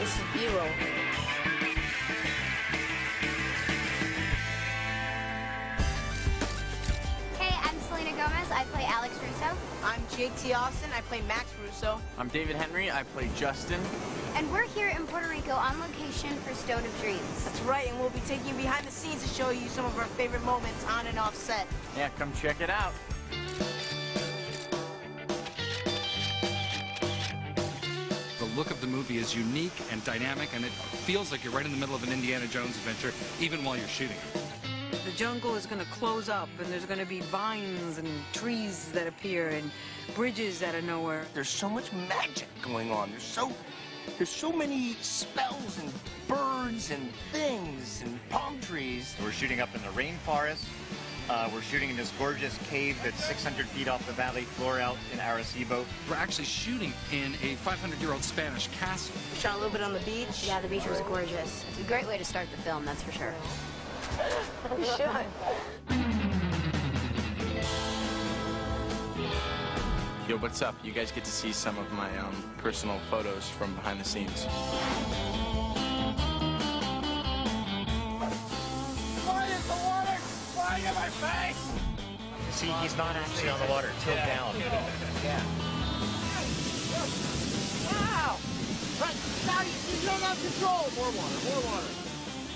This is B-roll. I play Alex Russo. I'm J.T. Austin. I play Max Russo. I'm David Henry. I play Justin. And we're here in Puerto Rico on location for Stone of Dreams. That's right, and we'll be taking you behind the scenes to show you some of our favorite moments on and off set. Yeah, come check it out. The look of the movie is unique and dynamic, and it feels like you're right in the middle of an Indiana Jones adventure, even while you're shooting it. The jungle is going to close up, and there's going to be vines and trees that appear and bridges out of nowhere. There's so much magic going on. There's so many spells and birds and things and palm trees. We're shooting up in the rainforest. We're shooting in this gorgeous cave that's 600 feet off the valley floor out in Arecibo. We're actually shooting in a 500-year-old Spanish castle. We shot a little bit on the beach. Yeah, the beach was gorgeous. It's a great way to start the film, that's for sure. You should. Yo, what's up? You guys get to see some of my personal photos from behind the scenes. Why is the water flying in my face? See, he's not actually on the water. Tilt down. Yeah. Wow! Right, now you don't have control. More water.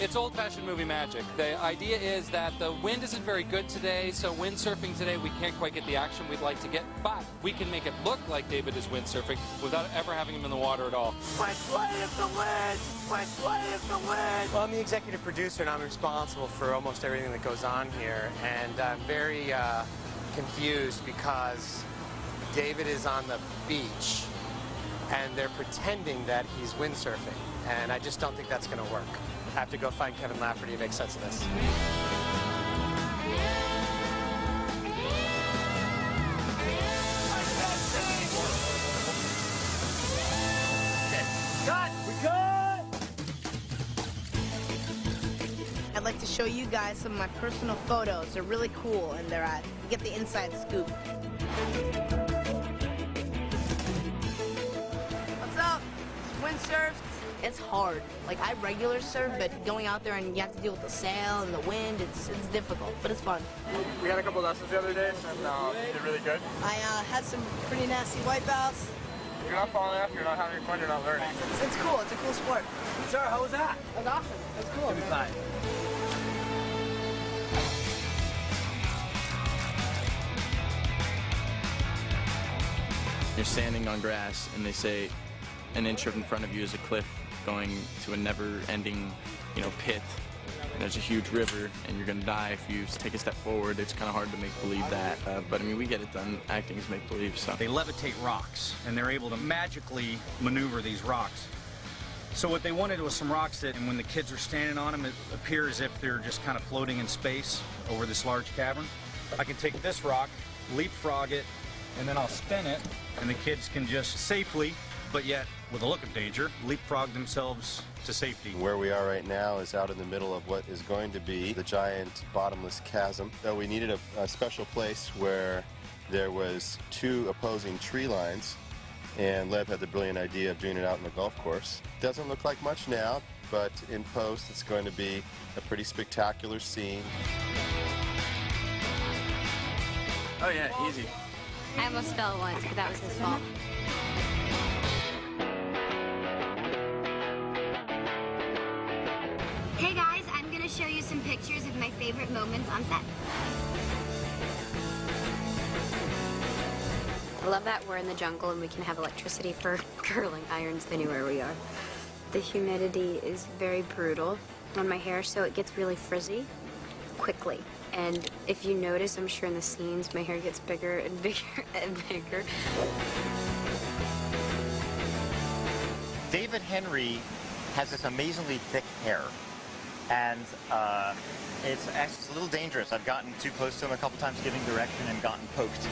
It's old-fashioned movie magic. The idea is that the wind isn't very good today, so windsurfing today we can't quite get the action we'd like to get, but we can make it look like David is windsurfing without ever having him in the water at all. My slave is the wind! My slave is the wind! Well, I'm the executive producer, and I'm responsible for almost everything that goes on here, and I'm very confused because David is on the beach, and they're pretending that he's windsurfing, and I just don't think that's going to work. I have to go find Kevin Lafferty to make sense of this. Cut! We cut! I'd like to show you guys some of my personal photos. They're really cool, and you get the inside scoop. What's up? Windsurf. It's hard. Like, I regular surf, but going out there and you have to deal with the sail and the wind, it's difficult, but it's fun. We had a couple lessons the other day, and did really good. I had some pretty nasty wipeouts. If you're not falling off, you're not having fun, you're not learning. It's cool. It's a cool sport. Sure, how was that? It was awesome. It was cool. Give me 5. You're standing on grass, and they say an inch in front of you is a cliff going to a never-ending, pit. And there's a huge river, and you're gonna die if you take a step forward. It's kind of hard to make believe that, but I mean, we get it done. Acting is make believe. So they levitate rocks, and they're able to magically maneuver these rocks. So what they wanted was some rocks that, and when the kids are standing on them, it appears as if they're just kind of floating in space over this large cavern. I can take this rock, leapfrog it, and then I'll spin it, and the kids can just safely, but yet with a look of danger, leapfrog themselves to safety. Where we are right now is out in the middle of what is going to be the giant bottomless chasm. So we needed a special place where there was 2 opposing tree lines, and Lev had the brilliant idea of doing it out in the golf course. Doesn't look like much now, but in post it's going to be a pretty spectacular scene. Oh yeah, easy. I almost fell once, but that was his fault. Hey guys, I'm gonna show you some pictures of my favorite moments on set. I love that we're in the jungle and we can have electricity for curling irons anywhere we are. The humidity is very brutal on my hair, so it gets really frizzy quickly. And if you notice, I'm sure in the scenes, my hair gets bigger and bigger and bigger. David Henry has this amazingly thick hair, and it's a little dangerous. I've gotten too close to him a couple times giving direction and gotten poked.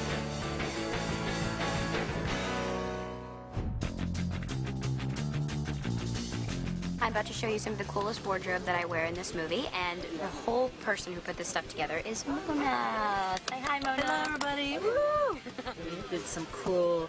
I'm about to show you some of the coolest wardrobe that I wear in this movie, and the whole person who put this stuff together is Mona. Say hi, Mona. Hello, everybody. Woo! We did some cool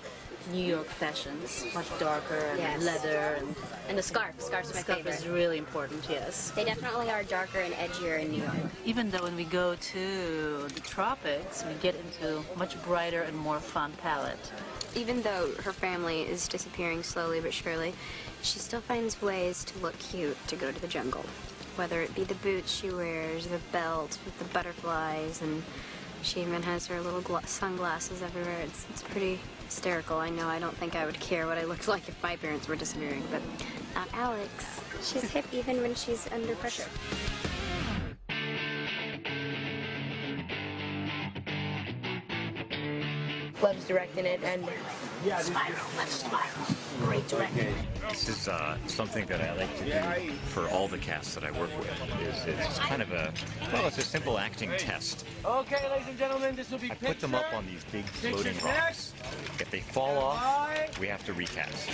New York fashions, much darker and Yes. leather. And the scarf. Scarf's my Scarf favorite. is really important, yes. They definitely are darker and edgier in New York. Even though when we go to the tropics, we get into much brighter and more fun palette. Even though her family is disappearing slowly but surely, she still finds ways to look cute to go to the jungle. Whether it be the boots she wears, the belt with the butterflies, and she even has her little sunglasses everywhere. It's pretty hysterical. I know I don't think I would care what I looked like if my parents were disappearing, but not Alex. She's hip even when she's under pressure. Loves directing it, and great directing. This is something that I like to do for all the cast that I work with. It's kind of a, well, it's a simple acting test. Okay, ladies and gentlemen, this will be I put them up on these big floating rocks. If they fall off, we have to recast.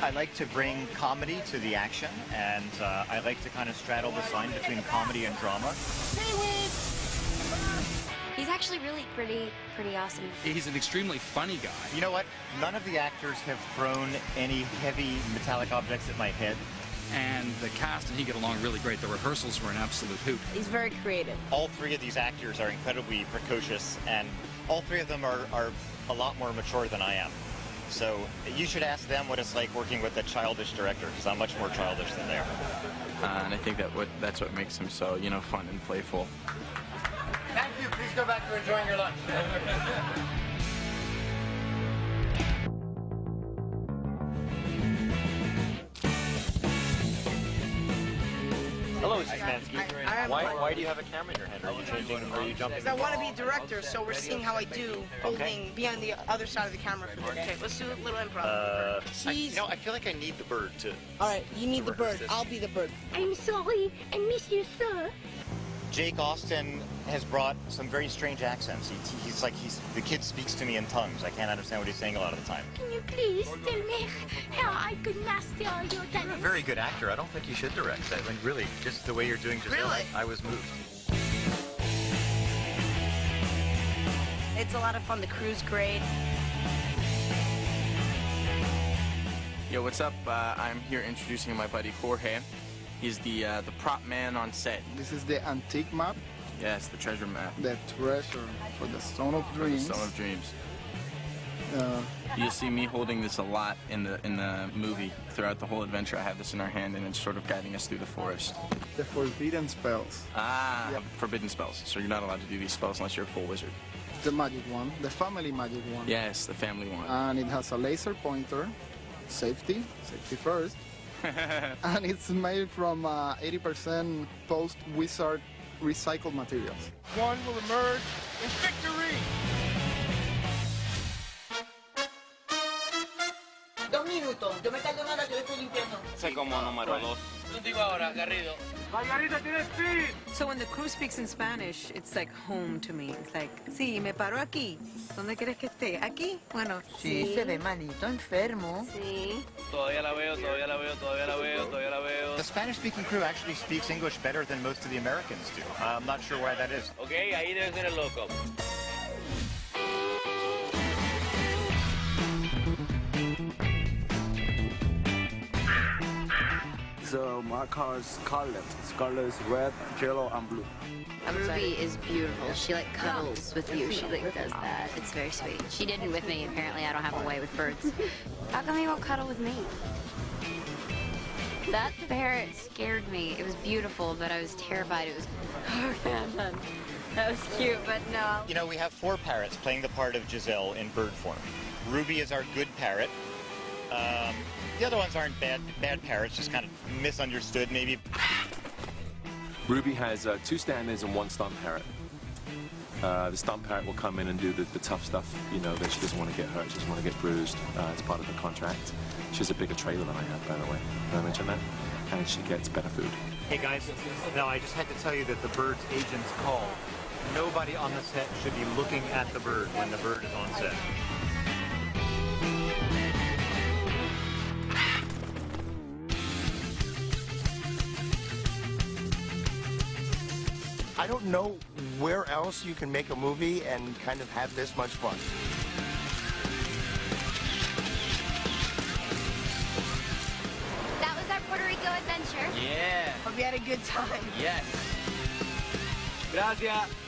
I like to bring comedy to the action, and I like to kind of straddle the line between comedy and drama. He's actually really pretty awesome. He's an extremely funny guy. You know what? None of the actors have thrown any heavy metallic objects at my head. And the cast and he get along really great. The rehearsals were an absolute hoot. He's very creative. All three of these actors are incredibly precocious, and all three of them are a lot more mature than I am. So you should ask them what it's like working with a childish director, because I'm much more childish than they are. And I think that's what makes him so, you know, fun and playful. Thank you. Please go back to enjoying your lunch. Hello, Mrs. Mansky. Why do you have a camera in your hand? Are you changing? Are you jumping? Because I want to be a director, so we're seeing how I do holding, be on the other side of the camera for the day. Okay, let's do a little improv. I feel like I need the bird to. All right, you need the bird. I'll be the bird. I'm sorry, I miss you, sir. Jake Austin has brought some very strange accents. The kid speaks to me in tongues. I can't understand what he's saying a lot of the time. Can you please tell me how I could master your talent? You're a very good actor. I don't think you should direct. I mean, really, just the way you're doing Giselle, Really? I was moved. It's a lot of fun. The crew's great. Yo, what's up? I'm here introducing my buddy Jorge. He's the prop man on set. This is the antique map. Yes, the treasure map. The treasure for the Zone of Dreams. The Zone of Dreams. You'll see me holding this a lot in the movie. Throughout the whole adventure, I have this in our hand, and it's sort of guiding us through the forest. The forbidden spells. Ah, yep. Forbidden spells. So you're not allowed to do these spells unless you're a full wizard. The magic one, the family magic one. Yes, the family one. And it has a laser pointer. Safety first. And it's made from 80% post-wizard recycled materials. One will emerge in victory. 2 minutos. Yo me tardo nada, yo estoy limpiando. Sé como número 2. Contigo ahora, Garrido. Margarita tiene speed. So when the crew speaks in Spanish, it's like home to me. It's like, sí, me paro aquí. ¿Dónde quieres que esté? ¿Aquí? Bueno, sí. Se ve malito, enfermo. Sí. Todavía la veo, todavía la veo, todavía la veo, todavía la veo. The Spanish-speaking crew actually speaks English better than most of the Americans do. I'm not sure why that is. Okay, ahí debe ser el loco. So my car is scarlet. Scarlet is red, yellow, and blue. Ruby is beautiful. She like cuddles with you. She like does that. It's very sweet. She didn't with me. Apparently, I don't have a way with birds. How come you won't cuddle with me? That parrot scared me. It was beautiful, but I was terrified. It was that was cute, but no. You know, we have 4 parrots playing the part of Giselle in bird form. Ruby is our good parrot. The other ones aren't bad parrots, just kind of misunderstood, maybe. Ruby has 2 stand-ins and 1 stunt parrot. The stunt parrot will come in and do the tough stuff, you know, that she doesn't want to get hurt, she doesn't want to get bruised. It's part of the contract. She has a bigger trailer than I have, by the way. Did I mention that? And she gets better food. Hey guys, no, I just had to tell you that the bird's agent's called. Nobody on the set should be looking at the bird when the bird is on set. I don't know where else you can make a movie and kind of have this much fun. we had a good time. Yes. Gracias.